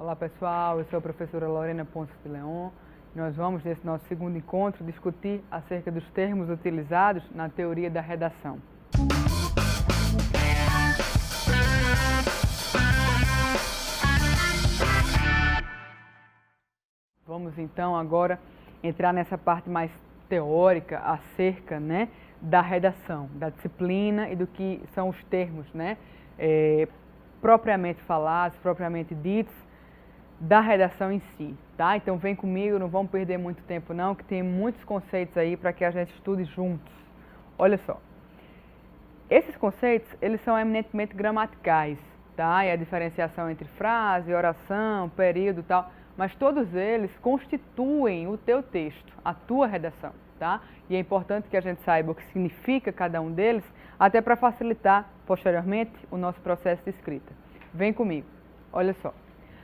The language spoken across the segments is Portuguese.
Olá pessoal, eu sou a professora Lorena Ponce de Leon. Nós vamos, nesse nosso segundo encontro, discutir acerca dos termos utilizados na teoria da redação. Vamos então agora entrar nessa parte mais teórica acerca, da redação, da disciplina e do que são os termos, propriamente falados, propriamente ditos, da redação em si, tá? Então vem comigo, não vamos perder muito tempo não, que tem muitos conceitos aí para que a gente estude juntos. Olha só, esses conceitos, eles são eminentemente gramaticais, tá? E a diferenciação entre frase, oração, período e tal, mas todos eles constituem o teu texto, a tua redação, tá? E é importante que a gente saiba o que significa cada um deles, até para facilitar, posteriormente, o nosso processo de escrita. Vem comigo, olha só.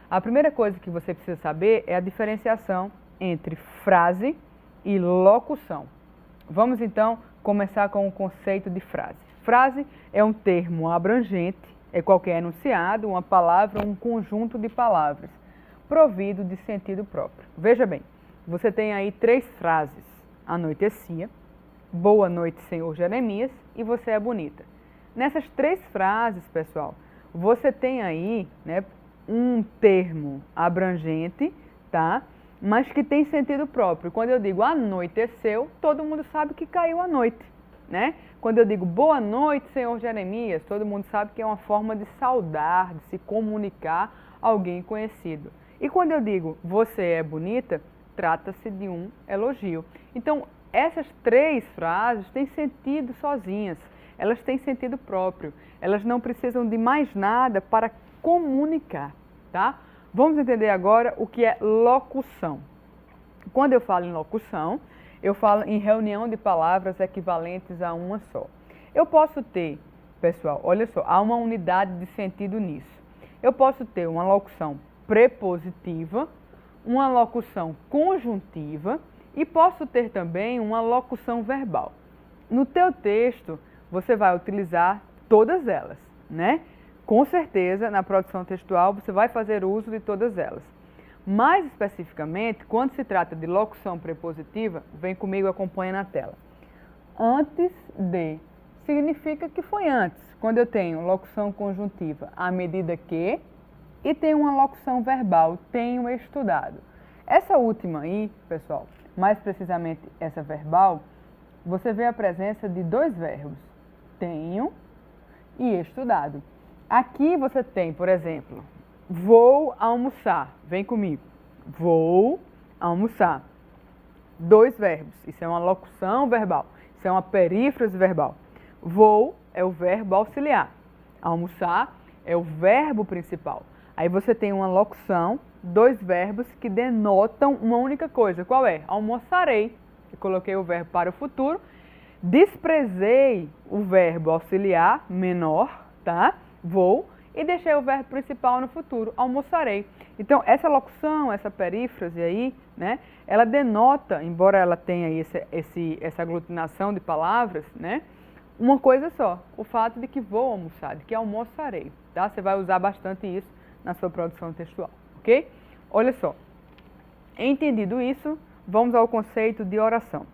A primeira coisa que você precisa saber é a diferenciação entre frase e locução. Vamos então começar com o conceito de frase. Frase é um termo abrangente, é qualquer enunciado, uma palavra ou um conjunto de palavras, provido de sentido próprio. Veja bem, você tem aí 3 frases. Anoitecia, boa noite, senhor Jeremias, e você é bonita. Nessas 3 frases, pessoal, você tem aí, um termo abrangente, tá? Mas que tem sentido próprio. Quando eu digo anoiteceu, todo mundo sabe que caiu a noite, né? Quando eu digo boa noite, senhor Jeremias, todo mundo sabe que é uma forma de saudar, de se comunicar a alguém conhecido. E quando eu digo você é bonita, trata-se de um elogio. Então, essas 3 frases têm sentido sozinhas, elas têm sentido próprio, elas não precisam de mais nada para comunicar, tá? Vamos entender agora o que é locução. Quando eu falo em locução, eu falo em reunião de palavras equivalentes a uma só. Eu posso ter, pessoal, olha só, há uma unidade de sentido nisso. Eu posso ter uma locução prepositiva, uma locução conjuntiva e posso ter também uma locução verbal. No teu texto, você vai utilizar todas elas, né? Com certeza, na produção textual, você vai fazer uso de todas elas. Mais especificamente, quando se trata de locução prepositiva, vem comigo, acompanha na tela. Antes de significa que foi antes. Quando eu tenho locução conjuntiva, à medida que, e tenho uma locução verbal, tenho estudado. Essa última aí, pessoal, mais precisamente essa verbal, você vê a presença de 2 verbos, tenho e estudado. Aqui você tem, por exemplo, vou almoçar. Vem comigo. Vou almoçar. 2 verbos. Isso é uma locução verbal. Isso é uma perífrase verbal. Vou é o verbo auxiliar. Almoçar é o verbo principal. Aí você tem uma locução, 2 verbos que denotam uma única coisa. Qual é? Almoçarei. Eu coloquei o verbo para o futuro. Desprezei o verbo auxiliar menor, tá? Vou, e deixei o verbo principal no futuro, almoçarei. Então, essa locução, essa perífrase aí, ela denota, embora ela tenha aí essa aglutinação de palavras, uma coisa só, o fato de que vou almoçar, de que almoçarei, tá? Você vai usar bastante isso na sua produção textual, ok? Olha só, entendido isso, vamos ao conceito de oração.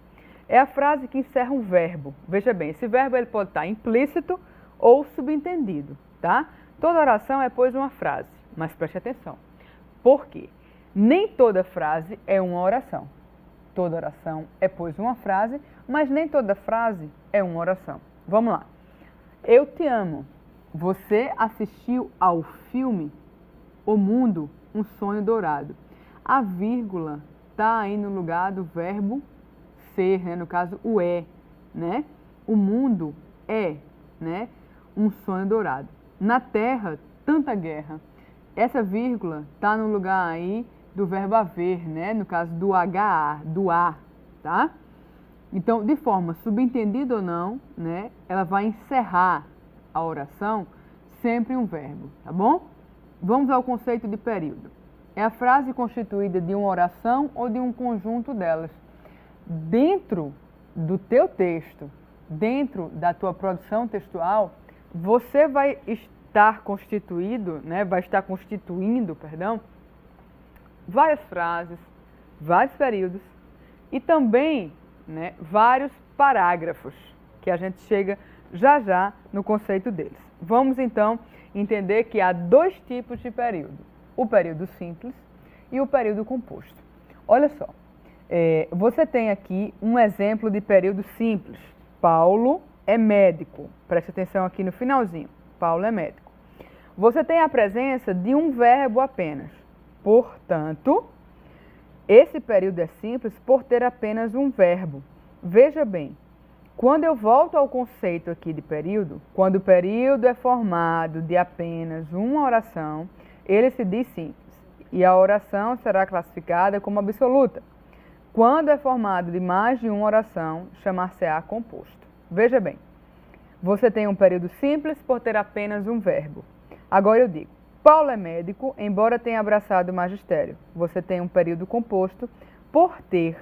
É a frase que encerra um verbo. Veja bem, esse verbo ele pode estar implícito ou subentendido, tá? Toda oração é, pois, uma frase, mas preste atenção. Por quê? Nem toda frase é uma oração. Toda oração é, pois, uma frase, mas nem toda frase é uma oração. Vamos lá. Eu te amo. Você assistiu ao filme O Mundo, um Sonho Dourado. A vírgula está aí no lugar do verbo ser, no caso o é, O mundo é, um sonho dourado. Na Terra, tanta guerra. Essa vírgula está no lugar aí do verbo haver, no caso do HA, do A, tá? Então, de forma subentendida ou não, ela vai encerrar a oração sempre um verbo, tá bom? Vamos ao conceito de período. É a frase constituída de uma oração ou de um conjunto delas. Dentro do teu texto, dentro da tua produção textual, você vai estar constituindo, várias frases, vários períodos e também, né, vários parágrafos, que a gente chega já já no conceito deles. Vamos então entender que há dois tipos de período, o período simples e o período composto. Olha só, você tem aqui um exemplo de período simples. Paulo é médico, preste atenção aqui no finalzinho, Paulo é médico. Você tem a presença de um verbo apenas, portanto, esse período é simples por ter apenas um verbo. Veja bem, quando eu volto ao conceito aqui de período, quando o período é formado de apenas uma oração, ele se diz simples e a oração será classificada como absoluta. Quando é formado de mais de uma oração, chamar-se-á composto. Veja bem, você tem um período simples por ter apenas um verbo. Agora eu digo, Paulo é médico, embora tenha abraçado o magistério. Você tem um período composto por ter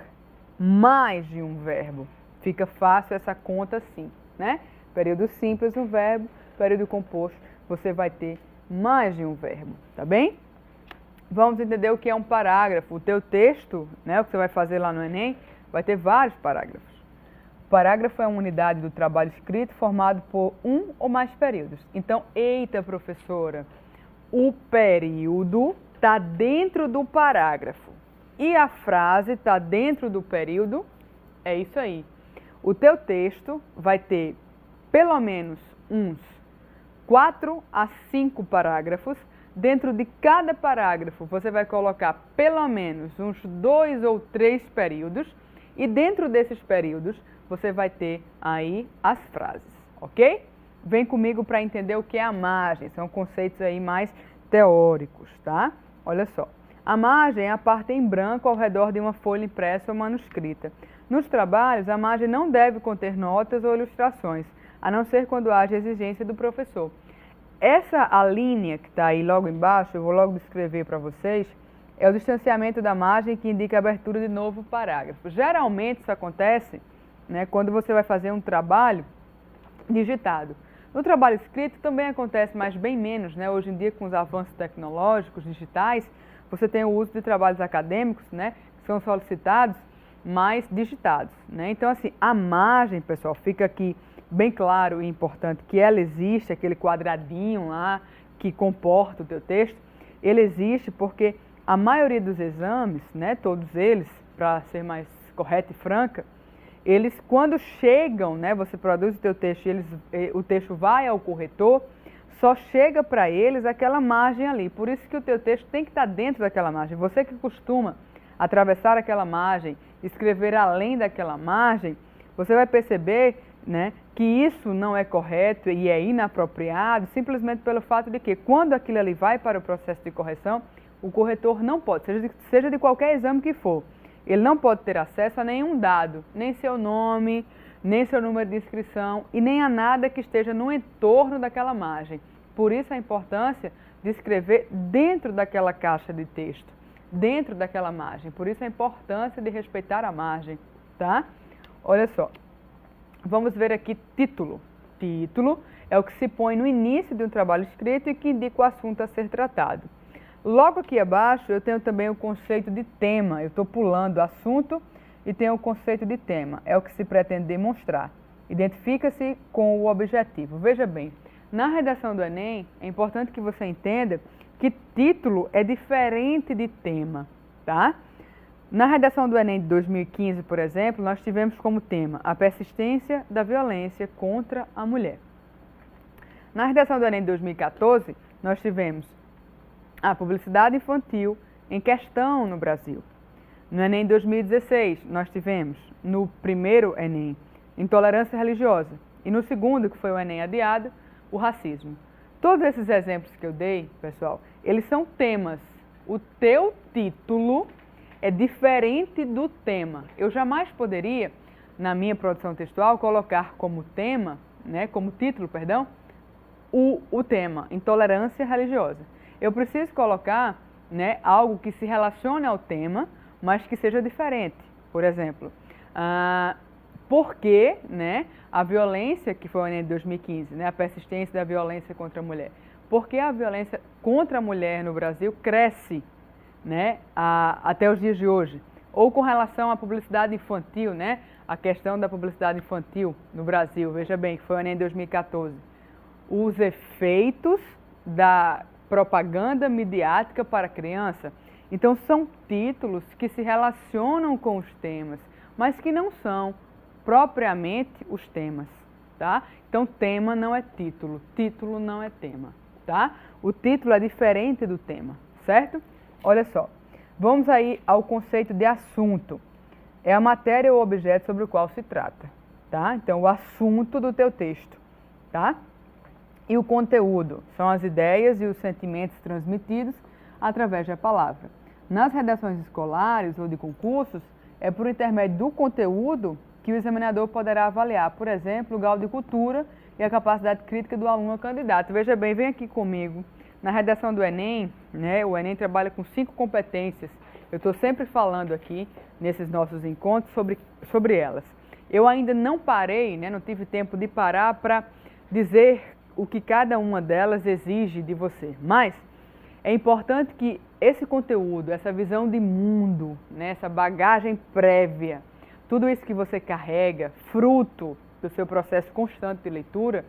mais de um verbo. Fica fácil essa conta assim, né? Período simples, um verbo, período composto, você vai ter mais de um verbo, tá bem? Vamos entender o que é um parágrafo. O teu texto, né, o que você vai fazer lá no Enem, vai ter vários parágrafos. O parágrafo é uma unidade do trabalho escrito formado por um ou mais períodos. Então, eita, professora, o período está dentro do parágrafo e a frase está dentro do período. É isso aí. O teu texto vai ter pelo menos uns 4 a 5 parágrafos. Dentro de cada parágrafo, você vai colocar pelo menos uns 2 ou 3 períodos. E dentro desses períodos, você vai ter aí as frases, ok? Vem comigo para entender o que é a margem. São conceitos aí mais teóricos, tá? Olha só. A margem é a parte em branco ao redor de uma folha impressa ou manuscrita. Nos trabalhos, a margem não deve conter notas ou ilustrações, a não ser quando haja exigência do professor. A linha que está aí logo embaixo, eu vou logo descrever para vocês, é o distanciamento da margem que indica a abertura de novo parágrafo. Geralmente isso acontece, né, quando você vai fazer um trabalho digitado. No trabalho escrito também acontece, mas bem menos, né? Hoje em dia, com os avanços tecnológicos, digitais, você tem o uso de trabalhos acadêmicos, né, que são solicitados, mais digitados, né? Então, assim, a margem, pessoal, fica aqui bem claro e importante que ela existe, aquele quadradinho lá que comporta o teu texto, ele existe porque a maioria dos exames, né, todos eles, para ser mais correta e franca, eles quando chegam, né, você produz o teu texto e o texto vai ao corretor, só chega para eles aquela margem ali. Por isso que o teu texto tem que estar dentro daquela margem. Você que costuma atravessar aquela margem, escrever além daquela margem, você vai perceber, né, que isso não é correto e é inapropriado, simplesmente pelo fato de que quando aquilo ali vai para o processo de correção, o corretor não pode, seja de qualquer exame que for, ele não pode ter acesso a nenhum dado, nem seu nome, nem seu número de inscrição e nem a nada que esteja no entorno daquela margem. Por isso a importância de escrever dentro daquela caixa de texto, dentro daquela margem. Por isso a importância de respeitar a margem, tá? Olha só, vamos ver aqui título. Título é o que se põe no início de um trabalho escrito e que indica o assunto a ser tratado. Logo aqui abaixo eu tenho também o conceito de tema. Eu estou pulando assunto e tenho o conceito de tema. É o que se pretende demonstrar. Identifica-se com o objetivo. Veja bem, na redação do Enem é importante que você entenda que título é diferente de tema, tá? Na redação do Enem de 2015, por exemplo, nós tivemos como tema a persistência da violência contra a mulher. Na redação do Enem de 2014, nós tivemos a publicidade infantil em questão no Brasil. No Enem 2016, nós tivemos, no primeiro Enem, intolerância religiosa. E no segundo, que foi o Enem adiado, o racismo. Todos esses exemplos que eu dei, pessoal, eles são temas. O teu título é diferente do tema. Eu jamais poderia, na minha produção textual, colocar como tema, né, como título, perdão, o tema, intolerância religiosa. Eu preciso colocar, né, algo que se relacione ao tema, mas que seja diferente. Por exemplo, por que, né, a violência, que foi o Enem de 2015, né, a persistência da violência contra a mulher? Por que a violência contra a mulher no Brasil cresce? né, até os dias de hoje. Ou com relação à publicidade infantil, né, a questão da publicidade infantil no Brasil, veja bem, que foi o Enem 2014. Os efeitos da propaganda midiática para criança. Então, são títulos que se relacionam com os temas, mas que não são propriamente os temas, tá? Então, tema não é título, título não é tema, tá? O título é diferente do tema, certo? Olha só, vamos aí ao conceito de assunto. É a matéria ou objeto sobre o qual se trata, tá? Então, o assunto do teu texto, tá? E o conteúdo são as ideias e os sentimentos transmitidos através da palavra. Nas redações escolares ou de concursos, é por intermédio do conteúdo que o examinador poderá avaliar, por exemplo, o grau de cultura e a capacidade crítica do aluno ou candidato. Veja bem, vem aqui comigo. Na redação do Enem, né, o Enem trabalha com 5 competências. Eu estou sempre falando aqui, nesses nossos encontros, sobre elas. Eu ainda não parei, né, não tive tempo de parar para dizer o que cada uma delas exige de você. Mas é importante que esse conteúdo, essa visão de mundo, né, essa bagagem prévia, tudo isso que você carrega, fruto do seu processo constante de leitura,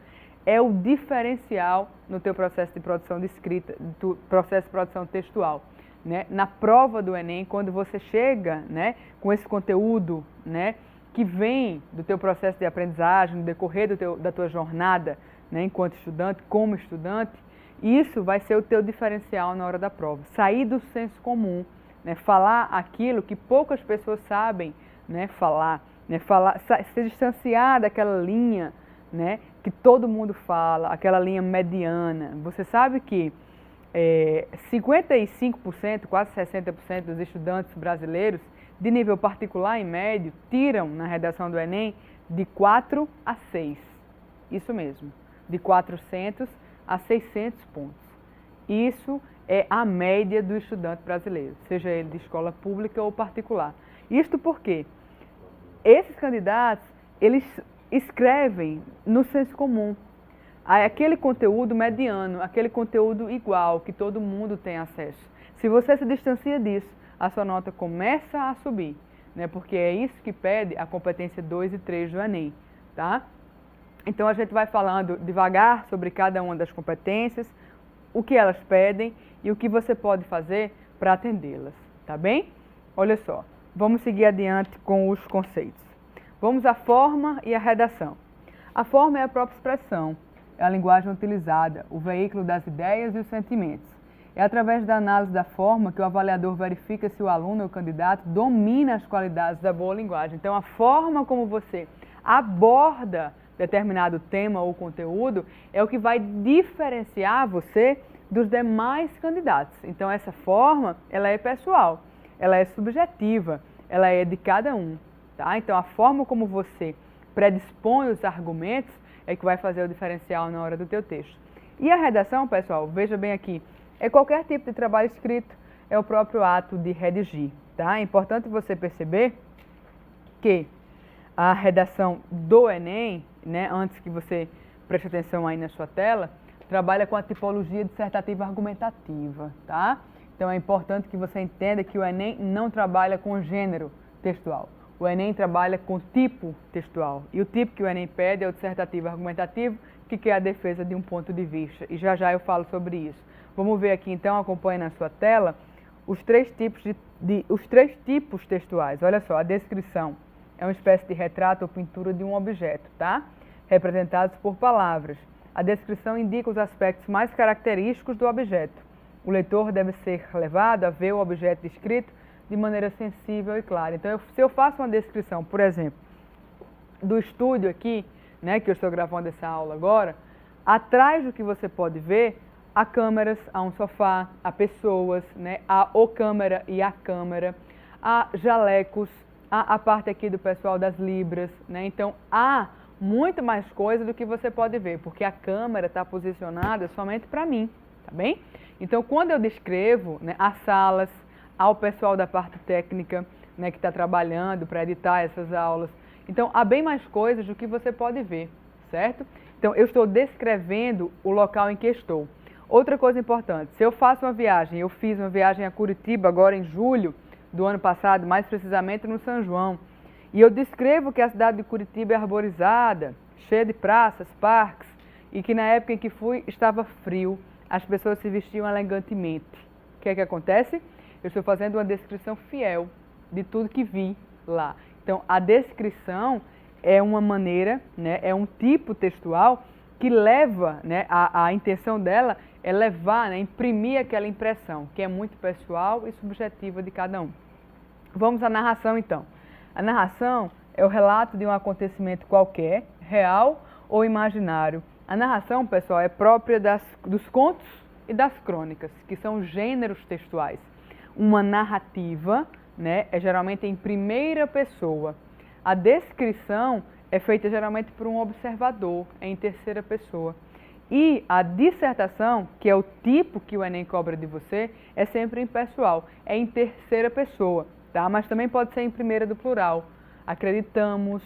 é o diferencial no teu processo de produção de escrita, do processo de produção textual. Né? Na prova do Enem, quando você chega, né, com esse conteúdo, né, que vem do teu processo de aprendizagem, no decorrer da tua jornada, né, enquanto estudante, como estudante, isso vai ser o teu diferencial na hora da prova. Sair do senso comum, né, falar aquilo que poucas pessoas sabem, né, falar, se distanciar daquela linha, né, que todo mundo fala, aquela linha mediana. Você sabe que 55%, quase 60% dos estudantes brasileiros de nível particular e médio tiram na redação do Enem de 4 a 6. Isso mesmo, de 400 a 600 pontos. Isso é a média do estudante brasileiro, seja ele de escola pública ou particular. Isto porque esses candidatos, eles escrevem no senso comum, aquele conteúdo mediano, aquele conteúdo igual, que todo mundo tem acesso. Se você se distancia disso, a sua nota começa a subir, né? Porque é isso que pede a competência 2 e 3 do Enem, tá? Então, a gente vai falando devagar sobre cada uma das competências, o que elas pedem e o que você pode fazer para atendê-las, tá bem? Olha só, vamos seguir adiante com os conceitos. Vamos à forma e à redação. A forma é a própria expressão, é a linguagem utilizada, o veículo das ideias e os sentimentos. É através da análise da forma que o avaliador verifica se o aluno ou o candidato domina as qualidades da boa linguagem. Então, a forma como você aborda determinado tema ou conteúdo é o que vai diferenciar você dos demais candidatos. Então, essa forma, ela é pessoal, ela é subjetiva, ela é de cada um. Tá? Então, a forma como você predispõe os argumentos é que vai fazer o diferencial na hora do teu texto. E a redação, pessoal, veja bem aqui, é qualquer tipo de trabalho escrito, é o próprio ato de redigir. Tá? É importante você perceber que a redação do Enem, né, antes que você preste atenção aí na sua tela, trabalha com a tipologia dissertativa argumentativa. Tá? Então, é importante que você entenda que o Enem não trabalha com gênero textual. O Enem trabalha com tipo textual. E o tipo que o Enem pede é o dissertativo argumentativo, que é a defesa de um ponto de vista. E já já eu falo sobre isso. Vamos ver aqui, então, acompanhe na sua tela, os três tipos textuais. Olha só, a descrição é uma espécie de retrato ou pintura de um objeto, tá? Representados por palavras. A descrição indica os aspectos mais característicos do objeto. O leitor deve ser levado a ver o objeto descrito de maneira sensível e clara. Então, se eu faço uma descrição, por exemplo, do estúdio aqui, né, que eu estou gravando essa aula agora, atrás do que você pode ver, há câmeras, há um sofá, há pessoas, né, há o câmera e a câmera, há jalecos, há a parte aqui do pessoal das libras, né, então há muito mais coisa do que você pode ver, porque a câmera está posicionada somente para mim, tá bem? Então, quando eu descrevo, né, as salas, ao pessoal da parte técnica, né, que está trabalhando para editar essas aulas. Então, há bem mais coisas do que você pode ver, certo? Então, eu estou descrevendo o local em que estou. Outra coisa importante, se eu faço uma viagem, eu fiz uma viagem a Curitiba agora em julho do ano passado, mais precisamente no São João, e eu descrevo que a cidade de Curitiba é arborizada, cheia de praças, parques, e que na época em que fui estava frio, as pessoas se vestiam elegantemente. O que é que acontece? Eu estou fazendo uma descrição fiel de tudo que vi lá. Então, a descrição é uma maneira, né, é um tipo textual que leva, né, a intenção dela é levar, né, imprimir aquela impressão, que é muito pessoal e subjetiva de cada um. Vamos à narração, então. A narração é o relato de um acontecimento qualquer, real ou imaginário. A narração, pessoal, é própria dos contos e das crônicas, que são gêneros textuais. Uma narrativa, né, é geralmente em primeira pessoa. A descrição é feita geralmente por um observador, é em terceira pessoa. E a dissertação, que é o tipo que o Enem cobra de você, é sempre em pessoal, é em terceira pessoa, tá? Mas também pode ser em primeira do plural. Acreditamos,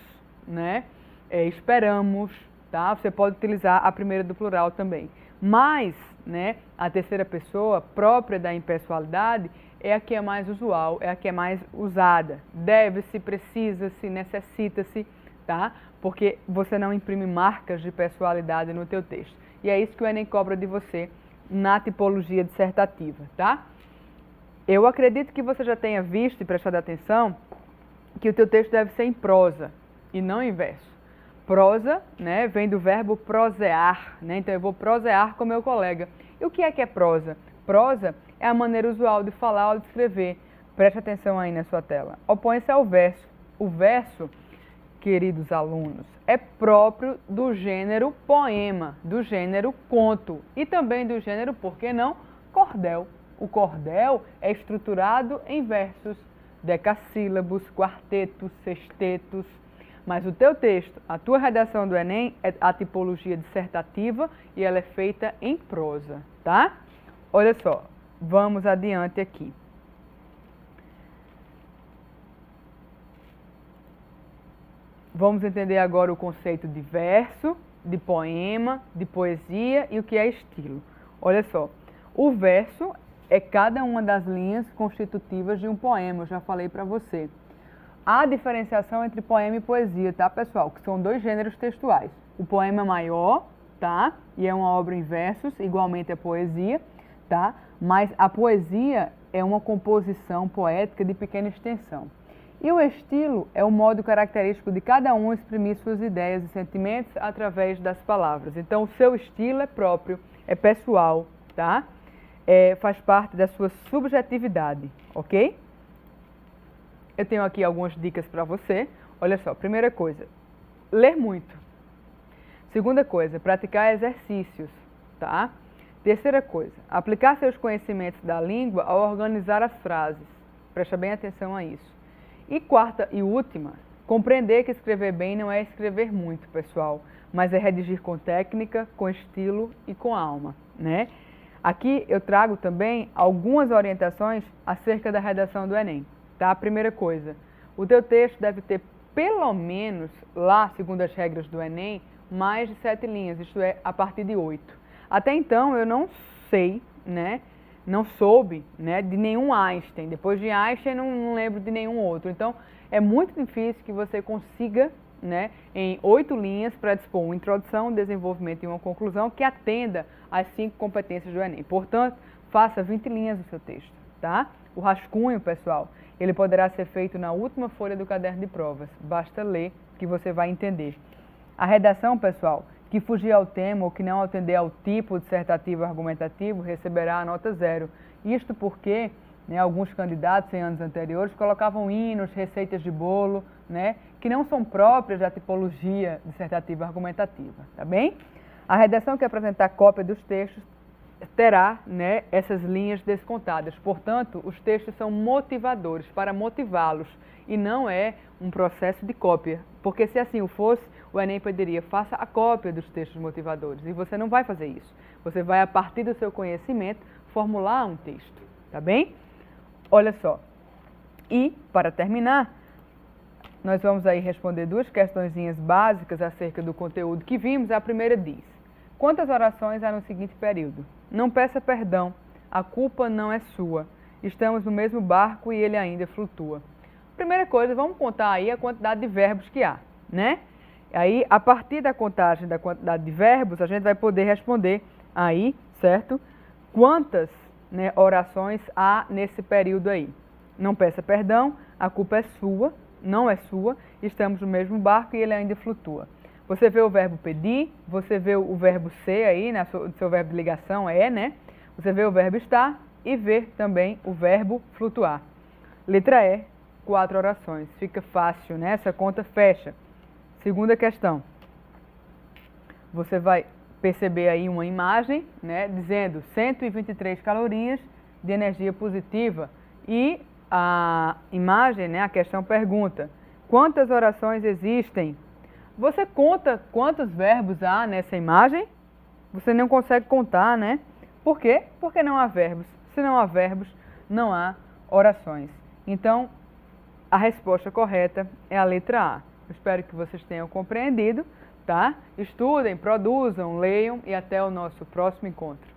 né? Esperamos, tá? Você pode utilizar a primeira do plural também. Mas, né, a terceira pessoa, própria da impessoalidade, é a que é mais usual, é a que é mais usada. Deve-se, precisa-se, necessita-se, tá? Porque você não imprime marcas de pessoalidade no teu texto. E é isso que o Enem cobra de você na tipologia dissertativa, tá? Eu acredito que você já tenha visto e prestado atenção que o teu texto deve ser em prosa e não em verso. Prosa, né, vem do verbo prosear, né? Então eu vou prosear com meu colega. E o que é prosa? Prosa é a maneira usual de falar ou de escrever. Preste atenção aí na sua tela. Opõe-se ao verso. O verso, queridos alunos, é próprio do gênero poema, do gênero conto e também do gênero, por que não, cordel. O cordel é estruturado em versos, decassílabos, quartetos, sextetos. Mas o teu texto, a tua redação do Enem é a tipologia dissertativa e ela é feita em prosa, tá? Olha só, vamos adiante aqui. Vamos entender agora o conceito de verso, de poema, de poesia e o que é estilo. Olha só, o verso é cada uma das linhas constitutivas de um poema, eu já falei para você. Há diferenciação entre poema e poesia, tá, pessoal? Que são dois gêneros textuais. O poema maior, tá? E é uma obra em versos, igualmente a poesia, tá? Mas a poesia é uma composição poética de pequena extensão. E o estilo é o modo característico de cada um exprimir suas ideias e sentimentos através das palavras. Então, o seu estilo é próprio, é pessoal, tá? Faz parte da sua subjetividade, ok? Eu tenho aqui algumas dicas para você. Olha só, primeira coisa, ler muito. Segunda coisa, praticar exercícios, tá? Terceira coisa, aplicar seus conhecimentos da língua ao organizar as frases. Presta bem atenção a isso. E quarta e última, compreender que escrever bem não é escrever muito, pessoal, mas é redigir com técnica, com estilo e com alma, né? Aqui eu trago também algumas orientações acerca da redação do Enem, tá? Primeira coisa, o teu texto deve ter pelo menos, lá, segundo as regras do Enem, mais de 7 linhas, isto é, a partir de 8. Até então eu não sei, né? Não soube, né, de nenhum Einstein. Depois de Einstein, não lembro de nenhum outro. Então, é muito difícil que você consiga, né, em 8 linhas, para dispor uma introdução, um desenvolvimento e uma conclusão que atenda às 5 competências do Enem. Portanto, faça 20 linhas do seu texto, tá? O rascunho, pessoal, ele poderá ser feito na última folha do caderno de provas. Basta ler que você vai entender. A redação, pessoal, que fugir ao tema ou que não atender ao tipo dissertativo argumentativo receberá a nota 0. Isto porque, né, alguns candidatos em anos anteriores colocavam hinos, receitas de bolo, né, que não são próprias da tipologia dissertativa argumentativa, tá bem? A redação que apresentar cópia dos textos terá, né, essas linhas descontadas. Portanto, os textos são motivadores, para motivá-los, e não é um processo de cópia. Porque se assim o fosse, o Enem pediria, faça a cópia dos textos motivadores. E você não vai fazer isso. Você vai, a partir do seu conhecimento, formular um texto, tá bem? Olha só. E, para terminar, nós vamos aí responder 2 questõezinhas básicas acerca do conteúdo que vimos. A primeira diz: Quantas orações há no seguinte período? Não peça perdão, a culpa não é sua. Estamos no mesmo barco e ele ainda flutua. Primeira coisa, vamos contar aí a quantidade de verbos que há, né? Aí, a partir da contagem da quantidade de verbos, a gente vai poder responder aí, certo? Quantas, né, orações há nesse período aí. Não peça perdão, a culpa é sua, não é sua, estamos no mesmo barco e ele ainda flutua. Você vê o verbo pedir, você vê o verbo ser aí, né, seu verbo de ligação é, né? Você vê o verbo estar e vê também o verbo flutuar. Letra E, 4 orações. Fica fácil, né? Essa conta fecha. Segunda questão. Você vai perceber aí uma imagem, né, dizendo 123 calorias de energia positiva. E a imagem, né, a questão pergunta, quantas orações existem? Você conta quantos verbos há nessa imagem? Você não consegue contar, né? Por quê? Porque não há verbos. Se não há verbos, não há orações. Então, a resposta correta é a letra A. Eu espero que vocês tenham compreendido, tá? Estudem, produzam, leiam e até o nosso próximo encontro.